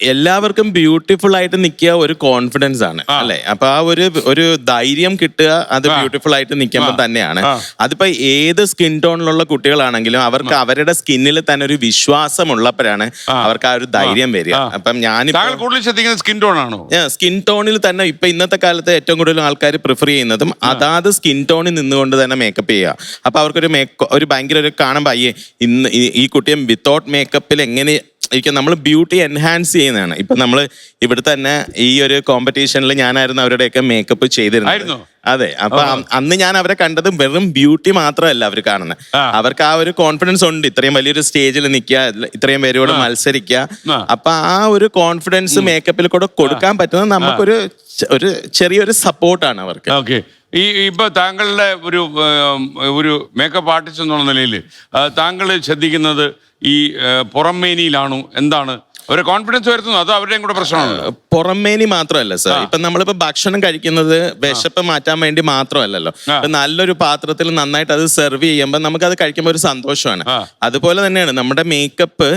എല്ലാവർക്കും ബ്യൂട്ടിഫുൾ ആയിട്ട് നിൽക്കുക ഒരു കോൺഫിഡൻസ് ആണ് അല്ലെ. അപ്പൊ ആ ഒരു ധൈര്യം കിട്ടുക അത് ബ്യൂട്ടിഫുൾ ആയിട്ട് നിൽക്കുമ്പോൾ തന്നെയാണ്. അതിപ്പോ ഏത് സ്കിൻ ടോണിലുള്ള കുട്ടികളാണെങ്കിലും അവർക്ക് അവരുടെ സ്കിന്നിൽ തന്നെ ഒരു വിശ്വാസം ഉള്ളപ്പോഴാണ് അവർക്ക് ആ ഒരു ധൈര്യം വരിക. അപ്പം കൂടുതൽ ശ്രദ്ധിക്കുന്നത് സ്കിൻ ടോൺ ആണോ? സ്കിൻ ടോണിൽ തന്നെ ഇപ്പൊ ഇന്നത്തെ കാലത്ത് ഏറ്റവും കൂടുതൽ ആൾക്കാർ പ്രിഫർ ചെയ്യുന്നതും അതാത് സ്കിൻ ടോണിൽ നിന്നുകൊണ്ട് തന്നെ മേക്കപ്പ് ചെയ്യുക. അപ്പൊ അവർക്കൊരു ഒരു ഭയങ്കര ഒരു കാണുമ്പോൾ അയ്യേ ഇന്ന് ഈ കുട്ടിയെ വിത്തൗട്ട് മേക്കപ്പിൽ എങ്ങനെ നമ്മൾ ബ്യൂട്ടി എൻഹാൻസ് ചെയ്യുന്നതാണ്. ഇപ്പൊ നമ്മൾ ഇവിടെ തന്നെ ഈ ഒരു കോമ്പറ്റീഷനിൽ ഞാനായിരുന്നു അവരുടെയൊക്കെ മേക്കപ്പ് ചെയ്തിരുന്നത്. അതെ. അപ്പൊ അന്ന് ഞാൻ അവരെ കണ്ടത് വെറും ബ്യൂട്ടി മാത്രമല്ല അവർ കാണുന്നത്, അവർക്ക് ആ ഒരു കോൺഫിഡൻസ് ഉണ്ട്. ഇത്രയും വലിയൊരു സ്റ്റേജിൽ നിൽക്കുക, ഇത്രയും പേരോട് മത്സരിക്കുക. അപ്പൊ ആ ഒരു കോൺഫിഡൻസ് മേക്കപ്പിൽ കൂടെ കൊടുക്കാൻ പറ്റുന്നത് നമുക്കൊരു ചെറിയൊരു സപ്പോർട്ടാണ് അവർക്ക്. ഇപ്പൊ താങ്കളുടെ ഒരു മേക്കപ്പ് ആർട്ടിസ്റ്റ് എന്നുള്ള നിലയിൽ താങ്കൾ ശ്രദ്ധിക്കുന്നത് ഈ പുറംമേനിയിലാണോ? എന്താണ് ഒരു കോൺഫിഡൻസ് വരുത്തുന്നു? അത് അവരുടെയും കൂടെ പ്രശ്നമാണ്. പുറമേനി മാത്രമല്ല സർ. ഇപ്പൊ നമ്മളിപ്പോ ഭക്ഷണം കഴിക്കുന്നത് വിശപ്പ് മാറ്റാൻ വേണ്ടി മാത്രമല്ലല്ലോ. നല്ലൊരു പാത്രത്തിൽ നന്നായിട്ട് അത് സെർവ് ചെയ്യുമ്പോൾ നമുക്ക് അത് കഴിക്കുമ്പോൾ ഒരു സന്തോഷമാണ്. അതുപോലെ തന്നെയാണ് നമ്മുടെ മേക്കപ്പ്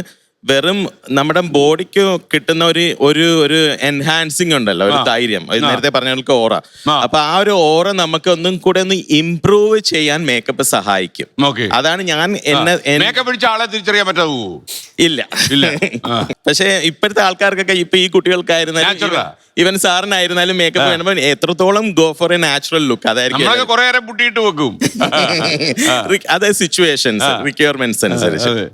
വെറും നമ്മുടെ ബോഡിക്ക് കിട്ടുന്ന ഒരു എൻഹാൻസിങ് ഉണ്ടല്ലോ, ഒരു ധൈര്യം. നേരത്തെ പറഞ്ഞ ഓറ. അപ്പൊ ആ ഒരു ഓറ നമുക്ക് ഒന്നും കൂടെ ഒന്ന് ഇംപ്രൂവ് ചെയ്യാൻ മേക്കപ്പ് സഹായിക്കും. അതാണ് ഞാൻ ആളെ തിരിച്ചറിയാൻ പറ്റാവൂ? ഇല്ല. പക്ഷെ ഇപ്പോഴത്തെ ആൾക്കാർക്കൊക്കെ ഇപ്പൊ ഈ കുട്ടികൾക്കായിരുന്നാലും ഇവൻ സാറിനായിരുന്നാലും മേക്കപ്പ് വേണമെങ്കിൽ എത്രത്തോളം go for A natural look. അതായിരിക്കും കുറെ പുട്ടിയിട്ട് വെക്കും. അതെ, സിറ്റുവേഷൻസ് റിക്വയർമെന്റ്സ് അനുസരിച്ച്.